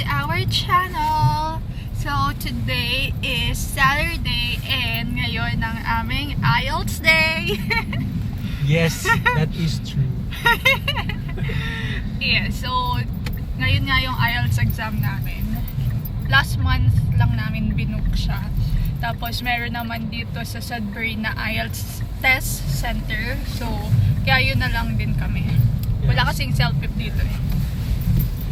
to our channel! So, today is Saturday and ngayon ang aming IELTS day! Yes, that is true. Yeah, so, ngayon nga yung IELTS exam namin. Last month lang namin binook siya. Tapos, meron naman dito sa Sudbury na IELTS test center. So, kaya yun na lang din kami. Wala kasing self-pip dito eh.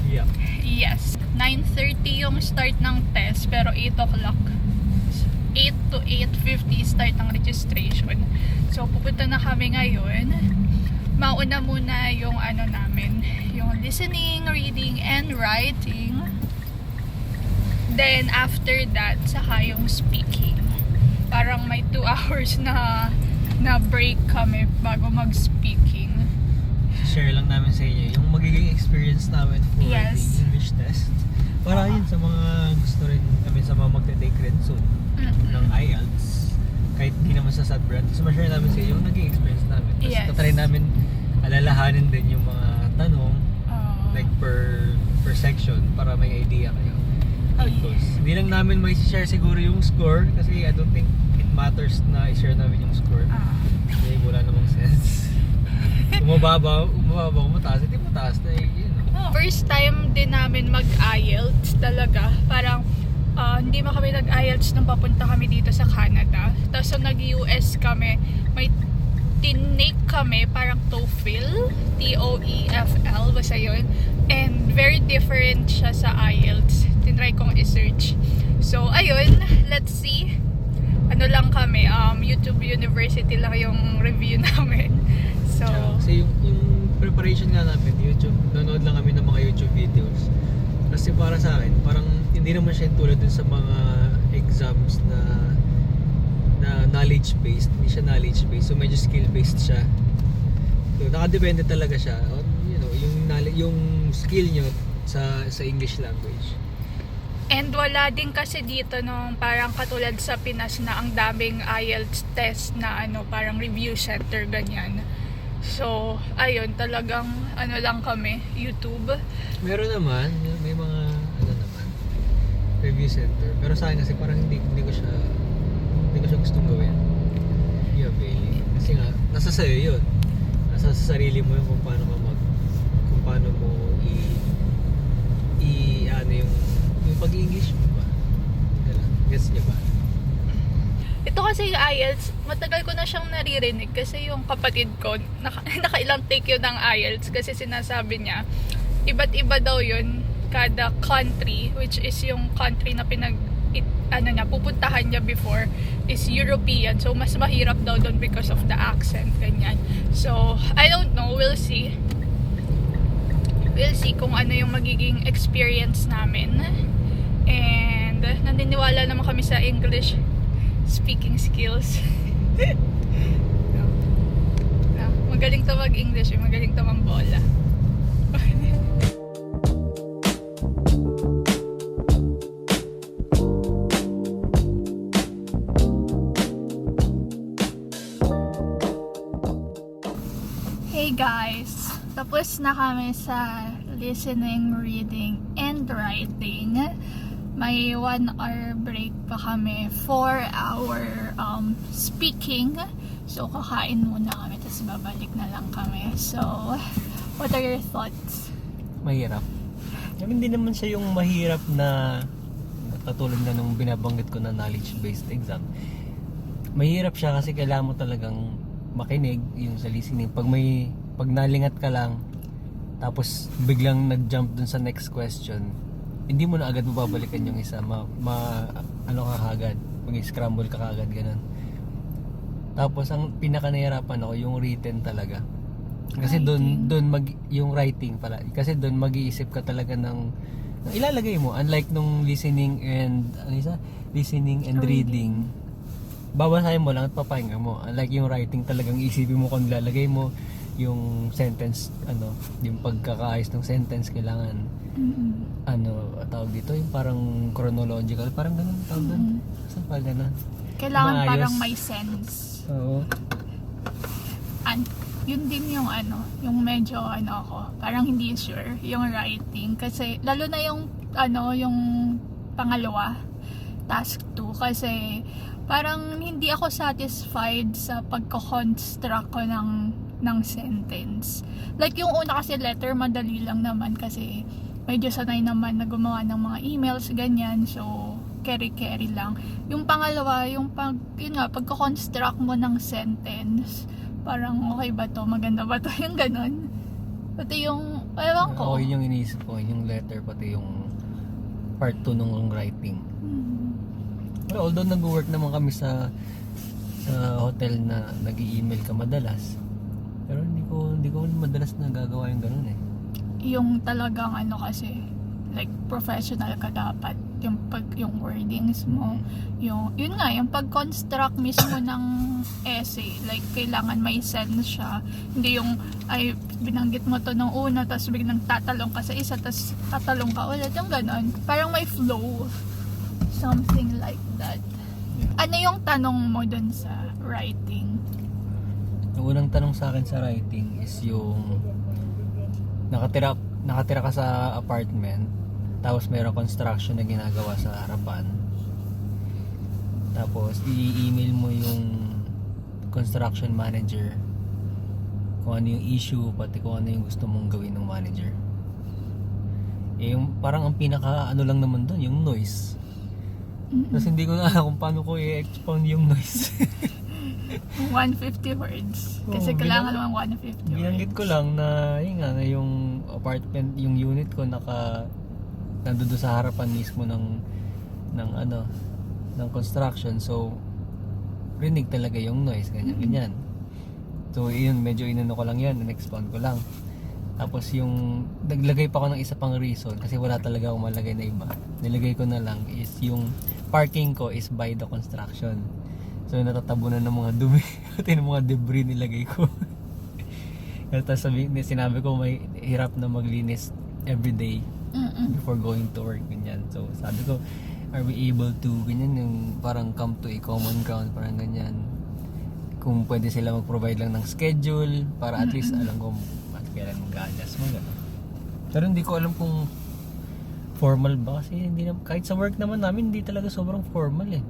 Yeah. Yes. 9:30 yung start ng test, pero 8 o'clock. 8 to 8:50 start ng registration. So, pupunta na kami ngayon. Mauna muna yung ano namin, yung listening, reading, and writing. Then, after that, saka yung speaking. Parang may 2 hours na break kami bago mag-speaking. Share lang namin sa inyo yung magiging experience namin for Yes. the English test. Para yun sa mga gusto rin kami sa mga magte-take rin soon ng IELTS. Kahit di naman sa Sudbury. So, ma-share namin sa inyo yung naging experience namin. Tapos Yes. tatry namin alalahanin din yung mga tanong like per section para may idea kayo. How it goes. Hindi lang namin may share siguro yung score kasi I don't think it matters na i-share namin yung score. Kasi wala namang sense. Umababa, mataas, hindi mataas na yun. First time din namin mag-IELTS talaga. Parang hindi pa kami nag-IELTS nung papunta kami dito sa Canada. Tapos nung nag-US kami, may tinake kami parang TOEFL, TOEFL, basta yun. And very different siya sa IELTS. Tinry kong i-search. So, ayun, let's see. Ano lang kami, YouTube University lang yung review namin. So, Kasi yung preparation nga namin, YouTube, nanood lang kami ng mga YouTube videos. Kasi para sa akin, parang hindi naman siya tulad dun sa mga exams na knowledge-based. Hindi siya knowledge-based, so medyo skill-based siya. So, nakadepende talaga siya on, yung skill nyo sa English language. and wala din kasi dito nung parang katulad sa Pinas na ang daming IELTS test na parang review center ganyan. So, ayun, talagang lang kami, YouTube. Meron naman, may mga naman, review center. Pero sa akin kasi parang hindi ko siya gustong gawin. Yeah, Bailey. Kasi nga, nasa sa'yo yun. Nasa sa sarili mo yun kung paano mo yung pag-English mo ba? Gets niya ba? Ito kasi yung IELTS, matagal ko na siyang naririnig kasi yung kapatid ko, nakailang take yun ng IELTS kasi sinasabi niya, iba't iba daw yun kada country, which is yung country na pupuntahan niya before is European. So, mas mahirap daw doon because of the accent, ganyan. So, I don't know, we'll see. We'll see kung ano yung magiging experience namin. And, naniniwala naman kami sa English speaking skills. Magaling to mag-English, magaling to mang-bola. Hey guys, tapos na kami sa listening, reading, and writing. May 1 hour break pa kami for our speaking. So, kakain muna kami, tapos babalik na lang kami. So, what are your thoughts? Mahirap. Hindi naman siya yung mahirap na katulad na nung binabanggit ko na knowledge-based exam. Mahirap siya kasi kailangan mo talagang makinig yung sa listening. Pag nalingat ka lang, tapos biglang nag-jump dun sa next question, hindi mo na agad mababalikan yung isa. Ano ka kagad, mag-scramble ka kagad, ganun. Tapos ang pinaka nahirapan ako yung written talaga. Kasi doon yung writing pala. Kasi doon mag-iisip ka talaga ng ilalagay mo, unlike nung listening and reading. Babasahin mo lang at papahinga mo. Unlike yung writing, talagang isipin mo kung lalagay mo yung sentence, yung pagkakaayos ng sentence kailangan tawag dito, yung parang chronological, parang ganun tawag doon. Saan pa ganun? Kailangan Maayos. parang may sense. Oo. yun din yung ano, yung medyo ano ako, parang hindi sure yung writing kasi lalo na yung ano, yung pangalawa, task 2 kasi parang hindi ako satisfied sa pagko-construct ko ng sentence. Like yung una kasi letter, madali lang naman kasi medyo sanay naman na gumawa ng mga emails, ganyan. So, carry lang. Yung pangalawa, yung pagko-construct mo ng sentence, parang okay ba to? Maganda ba to? Yung ganon. Pati yung, ewan ko. Ako yun yung iniisip ko, yung letter, pati yung part 2 nung writing. Well, although nag-work naman kami sa hotel na nag-i-email ka madalas, pero hindi ko madalas nagagawa yung ganun eh. Yung talagang ano kasi, like professional ka dapat, yung wordings mo, yun nga, yung pag-construct mismo ng essay, like kailangan may sense siya, hindi yung ay binanggit mo to nung una tapos biglang tatalong ka sa isa tapos tatalong ka ulit, yung ganon, parang may flow, something like that. Ano yung tanong mo dun sa writing? Yung unang tanong sa akin sa writing is yung nakatira ka sa apartment, tapos mayroong construction na ginagawa sa harapan, tapos i-email mo yung construction manager kung ano yung issue, pati kung ano yung gusto mong gawin ng manager. Yung parang ang pinaka ano lang naman doon, yung noise. Tapos hindi ko na alam kung paano ko i-expound yung noise. 150 words. Kasi kailangan naman 150 words. Binanggit ko lang na yung apartment, yung unit ko nandoon sa harapan mismo ng construction. So rinig talaga yung noise, ganyan. So yun, medyo inano ko lang yan, in-expound ko lang. Tapos yung naglagay pa ako ng isa pang reason kasi wala talaga akong malagay na iba. Nilagay ko na lang is yung parking ko is by the construction. So natatabunan ng mga dumi pati ng mga debris nilagay ko. Tapos sinabi ko may hirap na maglinis everyday before going to work, ganyan. So sabi ko, are we able to ganyan, yung parang come to a common ground, parang ganyan. Kung pwede sila mag-provide lang ng schedule para at least alam ko kailan mag-adjust mo, gano'n. Pero hindi ko alam kung formal ba kasi kahit sa work naman namin hindi talaga sobrang formal eh.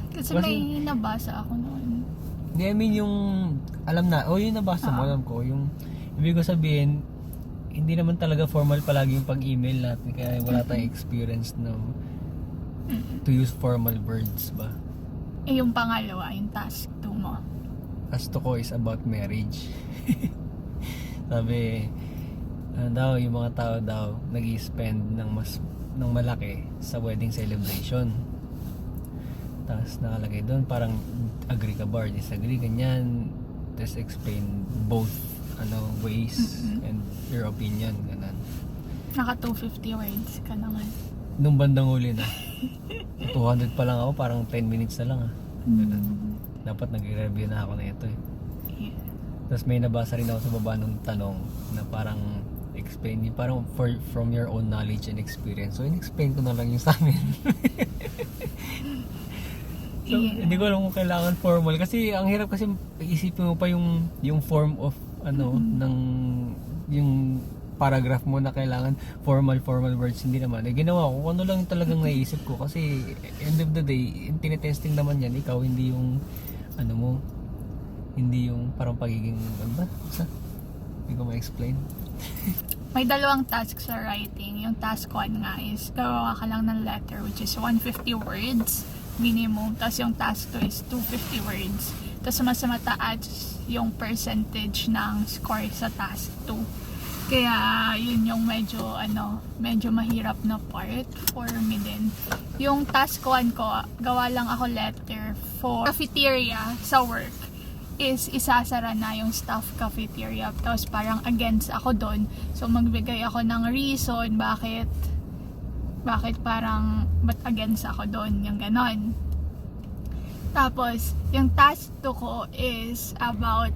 Kasi may nabasa ako noon. Hindi, I mean yung alam na, yung nabasa mo, alam ko, yung ibig ko sabihin hindi naman talaga formal palagi yung pag-email natin kaya wala tayong experience na to use formal words ba. Yung pangalawa, yung task 2 mo. Task 2 ko is about marriage. Sabi, yung mga tao daw nag-i-spend ng malaki sa wedding celebration. Tapos nakalagay doon parang agree ka ba or disagree, ganyan. Just explain both ways and your opinion, ganun. Naka 250 words ka naman. Nung bandang huli na 200 pa lang ako, parang 10 minutes na lang ganun. Dapat nag-review na ako na ito eh. Tapos may nabasa rin ako sa baba ng tanong na parang explain, parang from your own knowledge and experience. So in-explain ko na lang yung sa amin. So hindi ko alam kung kailangan formal kasi ang hirap kasi isipin mo pa yung form of ng yung paragraph mo na kailangan formal words, hindi naman. Ginawa ko kung ano lang talagang naisip ko kasi end of the day, tinetesting naman yan, ikaw hindi yung hindi yung parang pagiging hindi ko ma-explain. May dalawang task sa writing. Yung task 1 nga is gawa ka lang ng letter which is 150 words minimum. Tapos yung task 2 is 250 words. Tapos mas mataas yung percentage ng score sa task 2. Kaya yun yung medyo mahirap na part for me din. Yung task 1 ko, gawa lang ako letter for cafeteria sa work. Is isasara na yung staff cafeteria. Tapos parang against ako doon. So magbigay ako ng reason bakit parang ba't against ako doon, yung ganon. Tapos yung task 2 ko is about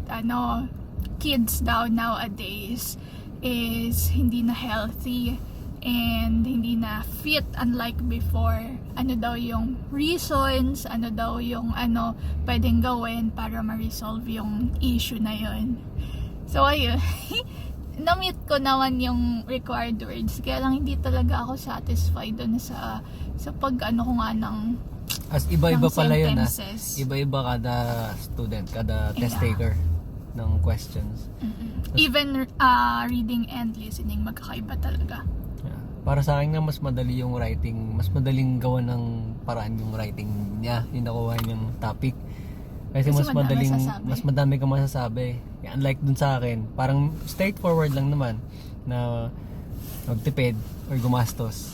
kids daw nowadays is hindi na healthy and hindi na fit unlike before. Ano daw yung reasons, ano daw yung pwedeng gawin para ma-resolve yung issue na yun. So, ayun. Na-meet ko naman yung required words. Kaya lang hindi talaga ako satisfied dun sa pag ano ko nga ng As iba-iba ng pala yun, sentences. Iba-iba kada student, kada test Yeah. taker ng questions. Even reading and listening, magkakaiba talaga. Yeah. Para sa akin nga, mas madali yung writing, mas madaling gawa ng paraan yung writing niya, yung nakuha niyang topic. Kasi mas madami madaling, masasabi. mas madami ka masasabi. Yeah, unlike dun sa akin, parang straightforward lang naman na magtipid or gumastos.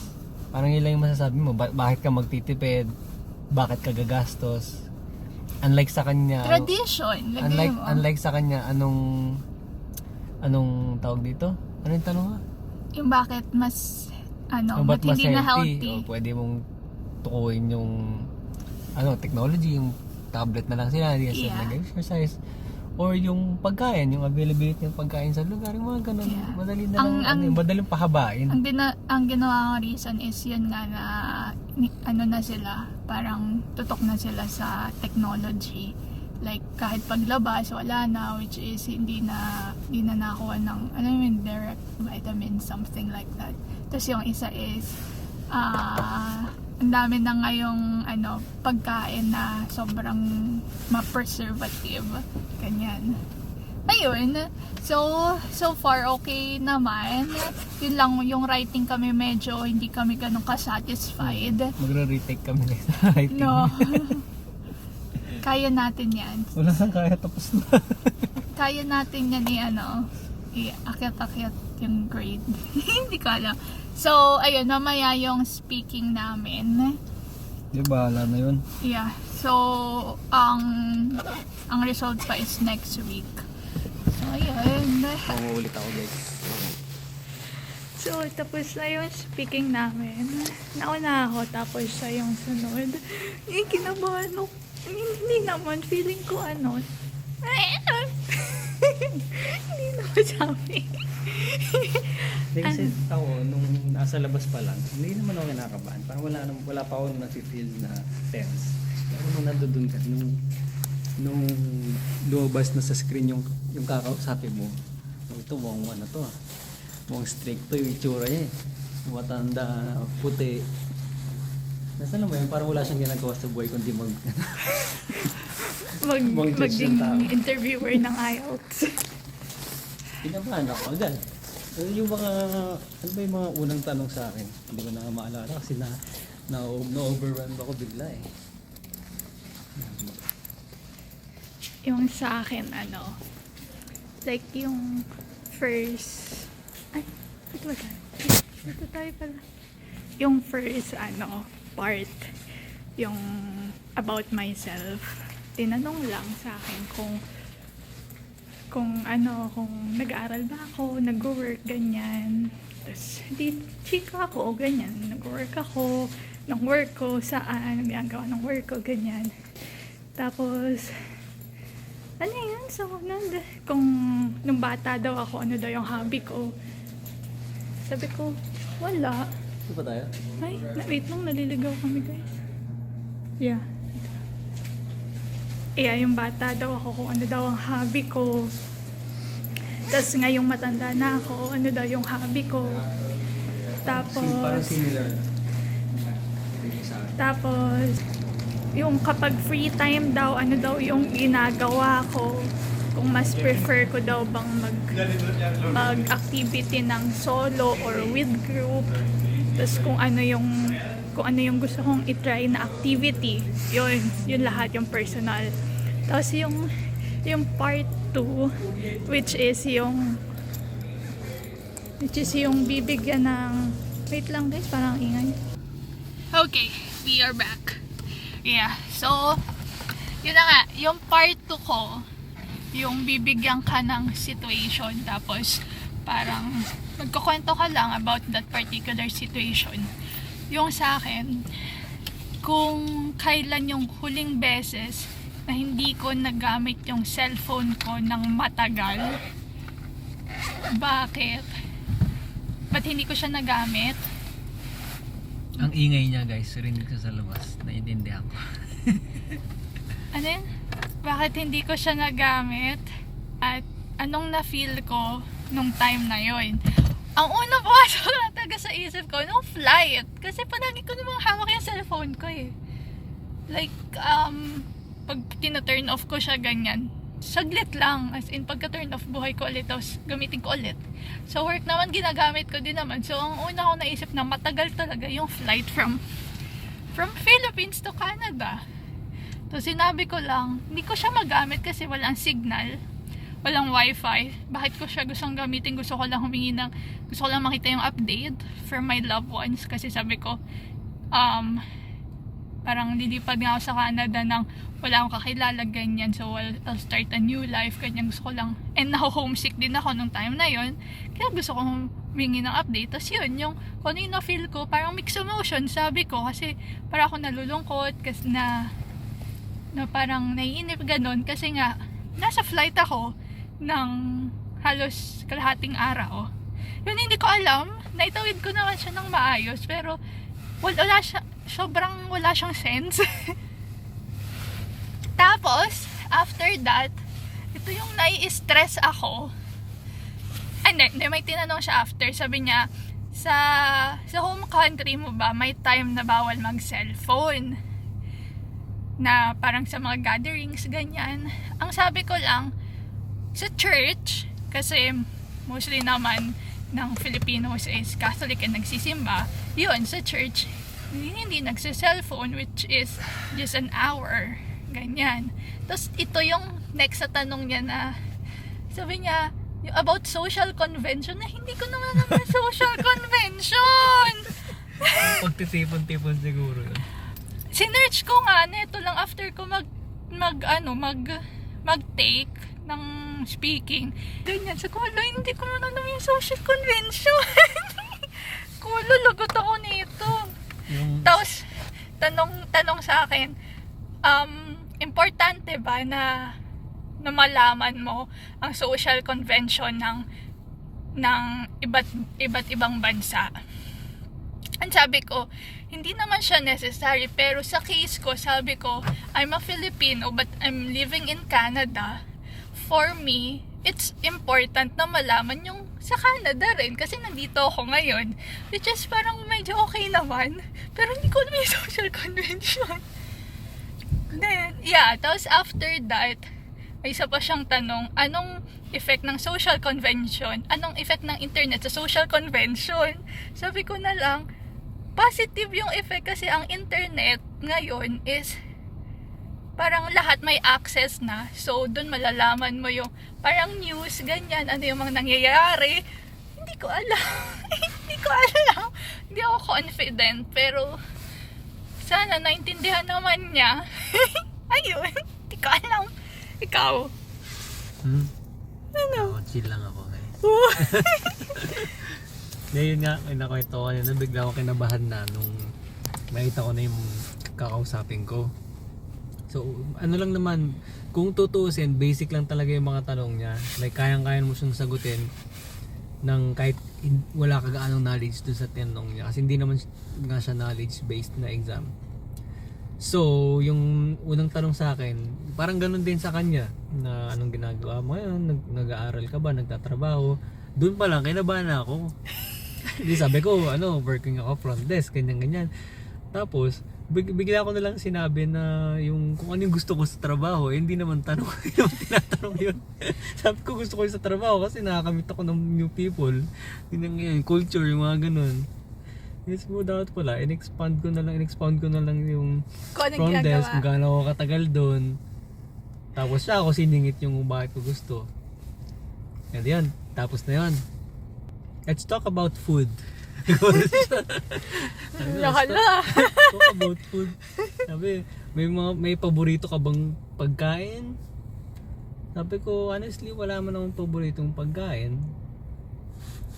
Parang yun lang yung masasabi mo, bakit ka magtitipid, bakit ka gagastos. Unlike sa kanya, Tradition. Lagay mo. unlike sa kanya, anong tawag dito? Anong tanong nga? Yung bakit mas Ba't ba't hindi na healthy? healthy. O, pwede mong tukuyin yung technology, yung tablet na lang sila, hindi sila Yeah. nag-exercise. Or yung pagkain, yung availability ng pagkain sa lugar, yung mga ganun. Yeah. Madali na lang, madaling pahabain. Ang ginawa kong reason is yun nga na na sila, parang tutok na sila sa technology. Like kahit paglabas wala na, which is hindi na nakuha ng direct vitamin, something like that. Tapos yung isa is ang dami na ngayong pagkain na sobrang ma-preservative, ganyan. Ayun, so far okay naman. Yun lang, yung writing kami medyo hindi kami ganun ka-satisfied. Magre-retake kami sa writing. No. Kaya natin yan. Wala nang kaya, tapos na. Kaya natin yan akyat-akyat yung grade. Hindi ko alam. So, ayun, mamaya yung speaking namin. Di bahala na yun. Yeah. So, ang result pa is next week. So, ayun. Manguulit ako, guys. So, tapos na yung speaking namin. Nauna ako, tapos siya yung sunod. Kinabahan ako. Hindi naman, feeling ko hindi naman sabi. Hindi kasi ako, nung nasa labas pa lang, hindi naman ako kinakabahan. Parang wala pa ako nag-feel na tense. Pero nung nandoon ka, nung lumabas na sa screen yung kakausapin mo, ito mukhang mukhang strict to yung itsura niya eh. Matanda, puti. Nasa naman yun, parang wala siyang ginagawa sa buhay kundi Maging interviewer ng IELTS. Kinabahan ako agad. Yung ano ba yung mga unang tanong sa akin? Hindi ko na maalala kasi na-overwhelm ako bigla eh. Yung sa akin, like yung first, ito ba tayo? Ito tayo pala. Yung first, part, yung about myself. Tinanong lang sa akin kung nag-aaral ba ako, nag-work, ganyan. Tapos, chika ako, ganyan. Nag-work ako, ng work ko, saan, ginagawa ng work ko, ganyan. Tapos, yun? So, kung nung bata daw ako, daw yung hobby ko. Sabi ko, wala. Ito pa tayo? Ay, wait lang, naliligaw kami, guys. Yeah. Yung bata daw ako kung ano daw ang hobby ko. Tapos ngayong matanda na ako, ano daw yung hobby ko. Parang similar. Tapos, yung kapag free time daw, ano daw yung ginagawa ko. Kung mas prefer ko daw bang mag-activity ng solo or with group. Tapos kung ano yung gusto kong itry na activity, yun lahat yung personal. Tapos yung part 2, which is yung bibigyan ng, wait lang guys, parang ingay. Okay, we are back. Yeah, so yun na nga, yung part 2 ko, yung bibigyan ka ng situation, tapos parang magkukwento ka lang about that particular situation. Yung sa akin, kung kailan yung huling beses na hindi ko nagamit yung cellphone ko ng matagal. Bakit? Ba't hindi ko siya nagamit? Ang ingay niya guys, rinig ko sa labas. Naiintindihan ko. Ano yun? Bakit hindi ko siya nagamit? At anong na-feel ko nung time na yon. Ang una pumasok lang talaga sa isip ko, nung flight. Kasi palagi ko namang hawak yung cellphone ko eh. Like, pag tina-turn off ko siya ganyan, saglit lang. As in, pagka-turn off, buhay ko ulit, tapos gamitin ko ulit. So, work naman, ginagamit ko din naman. So, ang una ko naisip na matagal talaga yung flight from Philippines to Canada. So, sinabi ko lang, hindi ko siya magamit kasi walang signal. Walang wifi. Bakit ko siya gustong gamitin? Gusto ko lang makita yung update from my loved ones. Kasi sabi ko, parang lilipad nga ako sa Canada nang wala akong kakilala, ganyan. So, I'll start a new life, ganyan. Gusto ko lang, and homesick din ako nung time na yon. Kaya gusto kong humingi ng update. Tapos yun, yung kung ano yung na-feel ko, parang mixed emotion, sabi ko. Kasi parang ako nalulungkot, kasi na parang naiinip ganun. Kasi nga, nasa flight ako ng halos kalahating araw. Yun, hindi ko alam. Naitawid ko naman siya ng maayos. Pero, sobrang wala siyang sense. Tapos, after that, ito yung nai-stress ako. Hindi, may tinanong siya after. Sabi niya, sa home country mo ba, may time na bawal mag-cellphone? Na parang sa mga gatherings, ganyan. Ang sabi ko lang, sa church, kasi mostly naman ng Filipinos is Catholic and nagsisimba, yun, sa church, hindi nagsa-cellphone, which is just an hour, ganyan. Tapos ito yung next sa tanong niya na, sabi niya, yung about social convention, na hindi ko naman social convention. Pagtitipon-tipon siguro yun. Sinearch ko nga, neto lang after ko mag-take ng speaking. Ganyan, sa kulo, hindi ko na naman yung social convention. Kulo, lagot ako nito. Tapos, tanong sa akin, importante ba na malaman mo ang social convention ng iba't ibang bansa? Ang sabi ko, hindi naman siya necessary, pero sa case ko, sabi ko, I'm a Filipino but I'm living in Canada. For me, it's important na malaman yung sa Canada rin kasi nandito ako ngayon, which is parang medyo okay naman, pero hindi ko naman yung social convention. Then, yeah, tapos after that, may isa pa siyang tanong, anong effect ng social convention? Anong effect ng internet sa social convention? Sabi ko na lang, positive yung effect kasi ang internet ngayon is parang lahat may access na. So, dun malalaman mo yung parang news, ganyan, ano yung mga nangyayari. Hindi ko alam. Hindi ako confident. Pero, sana naintindihan naman niya. Ayun. Hindi ko alam. Ikaw? Ano? Ako, chill lang ako ngayon. Ngayon nga, nakwento ko na bigla ako kinabahan na nung nakita ko na yung kakausapin ko. So, ano lang naman, kung tutuusin, basic lang talaga yung mga tanong niya. Like, kayang-kaya mo siyang sagutin ng kahit wala ka gaanong knowledge dun sa tinanong niya. Kasi hindi naman nga siya knowledge-based na exam. So, yung unang tanong sa akin, parang ganun din sa kanya, na anong ginagawa mo ngayon, nag-aaral ka ba, nagtatrabaho. Doon pa lang, kinabahan na ako. Hindi, sabi ko, working ako front desk, ganyan-ganyan. Tapos, bigla ko na lang sinabi na yung kung ano yung gusto ko sa trabaho, hindi naman tanong, hindi naman tinatanong yun. Sabi ko gusto ko yun sa trabaho kasi nakakamit ako ng new people, yung culture, yung mga ganun. Yes mo, dapat pala, in-expound ko na lang yung front desk, kung gaano ako katagal doon. Tapos siya ako siningit yung bakit ko gusto. And yan, tapos na yun. Let's talk about food. Lahala. Talk about food. Sabi, may paborito ka bang pagkain? Sabi ko, honestly, wala man akong paboritong pagkain.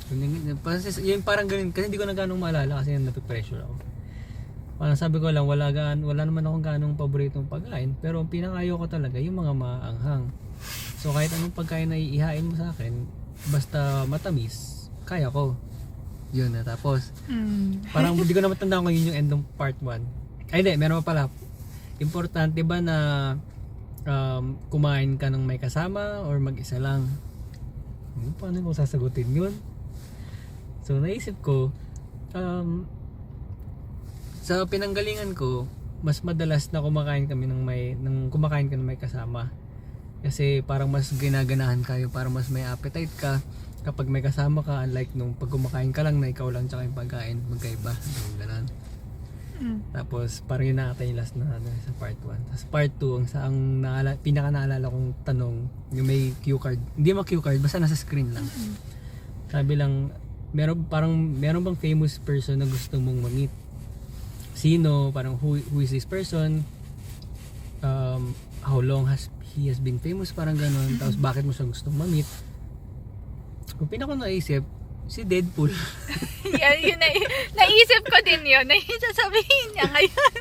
Yung parang ganun, kasi hindi ko na ganong maalala kasi napipressure ako. Parang sabi ko lang, wala naman akong ganong paboritong pagkain, pero ang pinakayo ko talaga yung mga maanghang. So kahit anong pagkain na iihain mo sa akin, basta matamis, kaya ko. Yun na, tapos parang hindi ko na matandaan kung yun yung end ng part 1. Ay hindi, meron pa pala. Importante ba na kumain ka ng may kasama or mag-isa lang? Paano ko sasagutin yun? So naisip ko, sa pinanggalingan ko, mas madalas na kumakain kami ng kumakain ka ng may kasama. Kasi parang mas ginaganahan kayo, parang mas may appetite ka kapag may kasama ka, unlike nung pag kumakain ka lang na ikaw lang tsaka yung pagkain, magkaiba. Ganun. Tapos parang yun nakatay last na sa part 1. Tapos part 2, ang pinaka naalala kong tanong, yung may cue card. Hindi mo cue card, basta nasa screen lang. Sabi lang, meron bang famous person na gusto mong ma-meet? Sino? Parang who is this person? How long he has been famous? Parang ganun. Tapos bakit mo siya gustong ma-meet? Kung pinaka naisip, si Deadpool. Yun, naisip ko din yun. Sasabihin niya ngayon.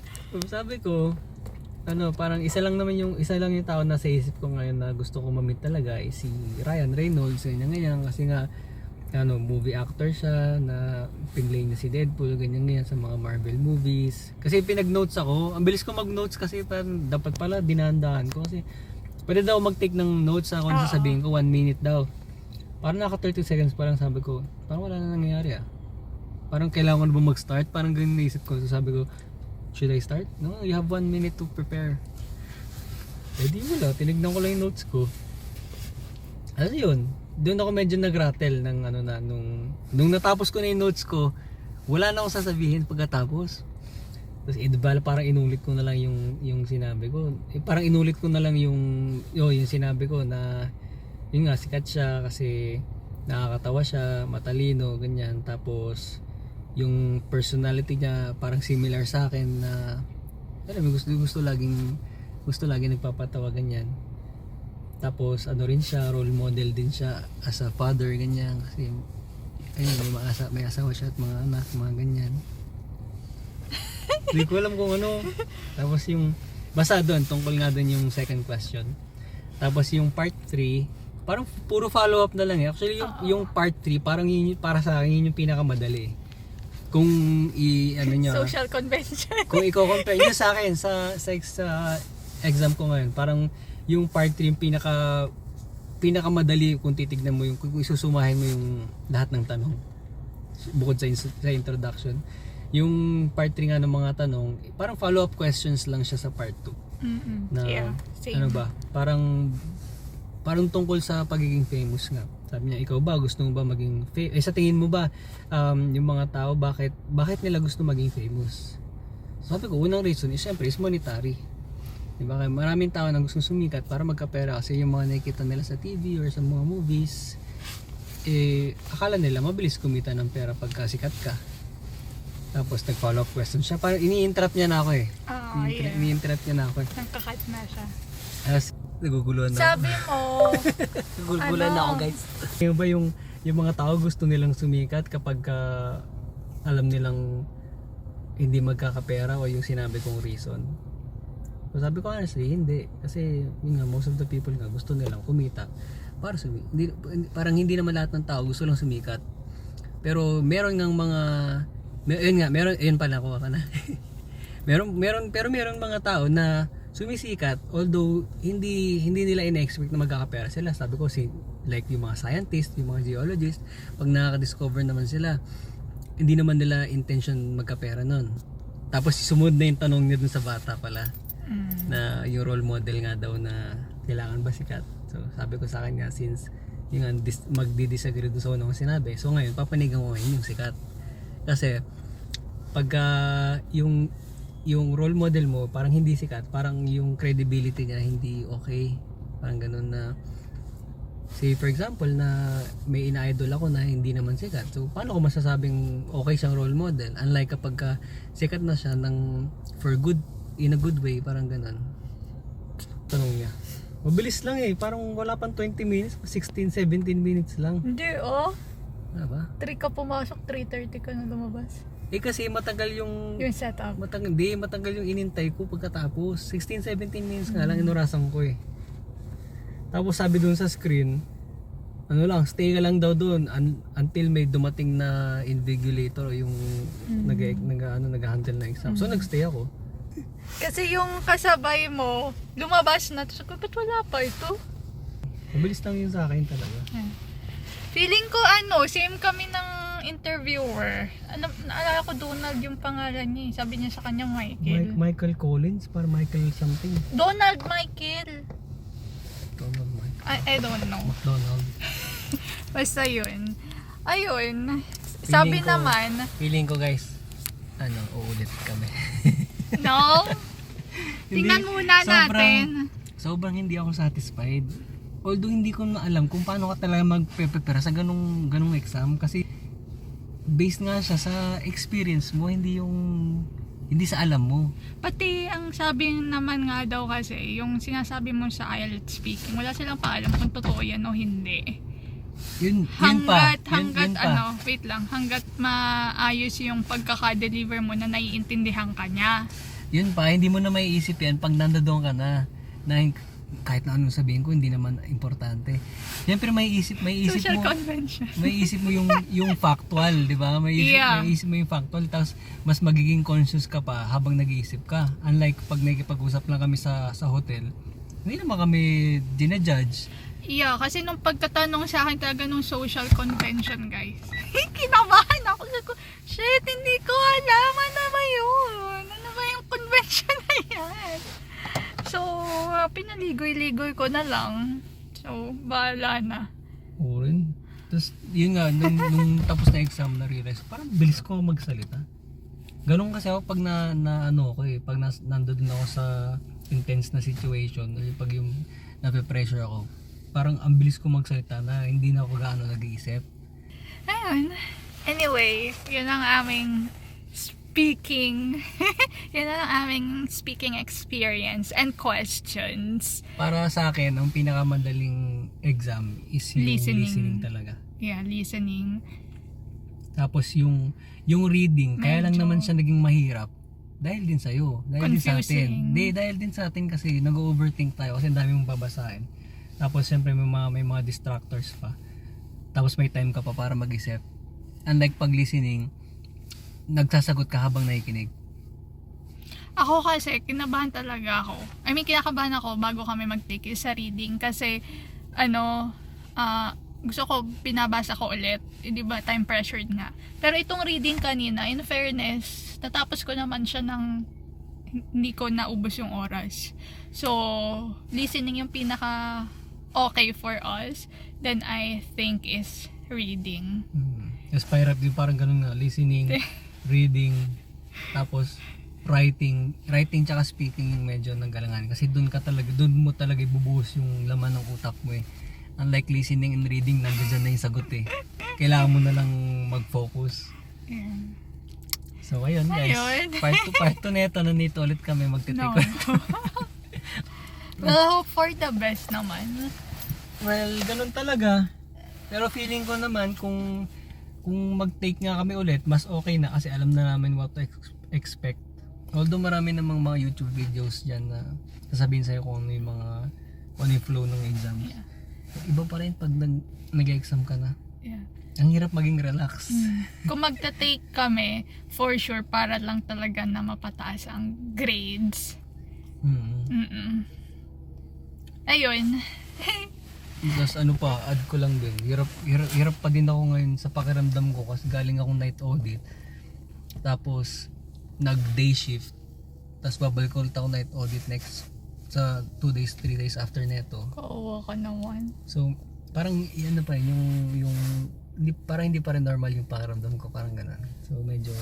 Sabi ko, parang isa lang yung tao na sa isip ko ngayon na gusto ko ma-meet talaga ay si Ryan Reynolds. Ganyan kasi nga movie actor siya na pinlay niya si Deadpool, ganyan sa mga Marvel movies. Kasi pinag-notes ako, ang bilis ko mag-notes kasi parang dapat pala dinahan-dahan ko kasi pwede daw mag-take ng notes ako, sasabihin ko 1 minute daw. Parang naka 30 seconds parang sabi ko, parang wala na nangyayari Parang kailangan ko na ba mag-start? Parang ganun naisip ko. So sabi ko, should I start? No, you have 1 minute to prepare. Eh di wala, tinignan ko lang yung notes ko. Ano yun? Doon ako medyo nag-rattle ng nung natapos ko na yung notes ko, wala na akong sasabihin pagkatapos. Tapos parang inulit ko na lang yung sinabi ko. Parang inulit ko na lang yung sinabi ko na yun nga, sikat siya kasi nakakatawa siya, matalino, ganyan. Tapos yung personality niya parang similar sa akin na gusto laging nagpapatawa, ganyan. Tapos rin siya, role model din siya as a father, ganyan. Kasi ayun, may asawa siya at mga anak, mga ganyan. Hindi ko alam kung ano. Tapos basta doon, tungkol nga doon yung second question. Tapos yung part 3, parang puro follow up na lang Actually yung part 3, parang para sa akin yun yung pinakamadali. Kung niya, social convention. Kung i-compare niyo sa akin sa exam ko ngayon, parang yung part 3 yung pinakamadali kung titignan mo kung isusumahin mo yung lahat ng tanong bukod sa introduction. Yung part 3 nga ng mga tanong, parang follow up questions lang siya sa part 2. Na same. Parang tungkol sa pagiging famous nga. Sabi niya, ikaw ba gusto mo ba maging sa tingin mo ba yung mga tao bakit nila gusto maging famous? Sabi ko, unang reason is syempre is monetary. Diba? Kaya maraming tao na gustong sumikat para magkapera kasi yung mga nakikita nila sa TV or sa mga movies, akala nila mabilis kumita ng pera pagka sikat ka. Tapos nag-follow up question siya. Parang ini-interrupt niya na ako Ini-interrupt niya na ako Nangkakat na siya. Tapos naguguluhan na Sabi mo, naguguluhan na ako, guys. Yung ba yung mga tao gusto nilang sumikat kapag alam nilang hindi magkakapera o yung sinabi kong reason? So sabi ko honestly, hindi. Kasi most of the people nga gusto nilang kumita para parang hindi naman lahat ng tao gusto lang sumikat. Pero meron ngang mga meron pala ko na. meron mga tao na sumisikat although hindi nila ina-expect na magkakapera sila. Sabi ko like yung mga scientist, yung mga geologist, pag nakaka-discover naman sila, hindi naman nila intention magkapera nun. Tapos sumunod na yung tanong niya dun sa bata pala. Na yung role model nga daw na kailangan ba sikat. So sabi ko sa kanya, since yung magdi-disagree doon sa unang sinabi, so ngayon papanigan ko ngayon yung sikat. Kasi pagka yung role model mo parang hindi sikat, parang yung credibility niya hindi okay, parang ganun na say for example na may ina-idol ako na hindi naman sikat, so paano ko masasabing okay siyang role model, unlike kapag sikat na siya in a good way, parang ganun. Tanong niya, mabilis lang parang wala pang 20 minutes, 16-17 minutes lang. Hindi Ano ba? 3 ka pumasok, 3:30 ka na lumabas. Kasi matagal yung setup. Matagal yung inintay ko pagkatapos. 16-17 minutes nga lang inurasan ko Tapos sabi dun sa screen, stay ka lang daw dun until may dumating na invigilator o yung nag-handle na exam. So nagstay ako. Kasi yung kasabay mo, lumabas na. Tapos ba't wala pa ito? Mabilis lang yun sa akin talaga. Feeling ko same kami ng interviewer. Naalala ko Donald yung pangalan niya. Sabi niya sa kanya Michael. Michael Collins, para Michael something. Donald Michael. Donald Michael. I don't know. McDonald. Basta yun. Ayun. Sabi naman, Feeling ko guys, uulit kami. no? Tingnan muna natin. Sobrang hindi ako satisfied. Although hindi ko na alam kung paano ka talaga magpe-prepare sa ganung exam kasi based nga siya sa experience mo, hindi sa alam mo. Pati ang sabi naman nga daw kasi, yung sinasabi mo sa IELTS speaking, wala silang paalam kung totoo yan o hindi. Yun Wait lang, hanggat maayos yung pagkaka-deliver mo na naiintindihan ka niya. Yun pa, hindi mo na maiisip yan pag nandoon ka na kahit na anong sabihin ko, hindi naman importante. Siyempre maiisip Social mo, convention. maiisip mo yung factual, di ba? Maiisip mo yung factual, tapos mas magiging conscious ka pa habang nag-iisip ka. Unlike pag nakikipag-usap lang kami sa hotel, hindi naman kami dinajudge. Yeah, kasi nung pagtatanong sa akin talaga nung social convention, guys, kinabahan ako. Sabi ko, shit, hindi ko alam. Ano ba yun? Ano ba yung convention na yan? So, pinaligoy-ligoy ko na lang. So, bahala na. Oo rin. Tapos, yun nga, nung tapos na exam, na-realize, parang bilis ko magsalita. Ganun kasi ako pag pag nandoon ako sa intense na situation, pag yung nape-pressure ako, parang ang bilis ko magsalita na hindi na ako gaano nag-iisip. Ayun. Anyway, yun ang aming speaking. Yun ang aming speaking experience and questions. Para sa akin, ang pinakamadaling exam is yung listening talaga. Yeah, listening. Tapos yung reading, kaya lang Medyo naman siya naging mahirap dahil din sa'yo. Dahil din sa atin. confusing. Dahil din sa atin kasi nag-overthink tayo kasi ang dami mong babasahin. Tapos siyempre may mga distractors pa. Tapos may time ka pa para mag-isip. Unlike pag listening, nagsasagot ka habang nakikinig. Ako kasi, kinabahan talaga ako. Kinakabahan ako bago kami mag-take sa reading kasi, gusto ko, binabasa ko ulit. Di ba, time pressured nga. Pero itong reading kanina, in fairness, natapos ko naman siya ng hindi ko naubos yung oras. So, listening yung pinaka okay for us, then I think is reading. Yes, pirate din parang ganun nga. Listening, reading, tapos writing tsaka speaking yung medyo nanggalangan. Kasi doon mo talaga ibubuhos yung laman ng utak mo eh. Unlike listening and reading, nandiyan na yung sagot eh. Kailangan mo na lang mag-focus. Yeah. So ayun guys, part 2 neto, nandito ulit kami magtitikot. Well, hope for the best naman. Well, ganun talaga. Pero feeling ko naman kung mag-take nga kami ulit, mas okay na kasi alam na namin what to expect. Although marami namang mga YouTube videos dyan na sasabihin sa'yo kung ano yung flow ng exam. Yeah. Iba pa rin pag nag-exam ka na. Yeah. Ang hirap maging relax. Kung magta-take kami, for sure, para lang talaga na mapataas ang grades. Ayun. Tapos add ko lang din. Hirap pa din ako ngayon sa pakiramdam ko kasi galing akong night audit. Tapos nag-day shift. Tapos babalik ulit ako night audit next sa 2 days, 3 days after neto. Kauwa ka naman. So, parang yan na pa rin yung parang hindi pa rin normal yung pakiramdam ko, parang gano'n. So, medyo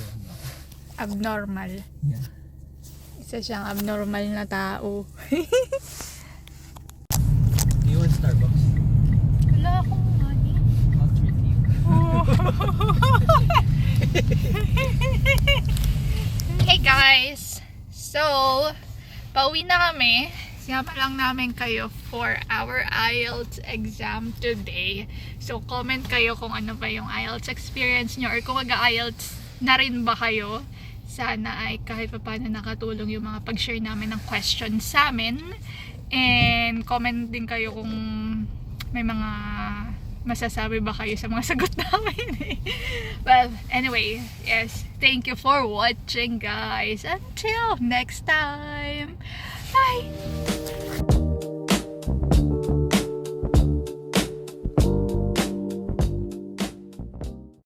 Abnormal. yeah. Isa siyang abnormal na tao. Do you want Starbucks? Wala akong money. I'll treat you. Hey guys! So, pauwi na kami. Sinama lang namin kayo for our IELTS exam today. So, comment kayo kung ano ba yung IELTS experience nyo or kung mag-IELTS na rin ba kayo. Sana ay kahit pa paano nakatulong yung mga pag-share namin ng questions sa amin. And comment din kayo kung may mga masasabi ba kayo sa mga sagot namin. Well, anyway, yes. Thank you for watching, guys. Until next time.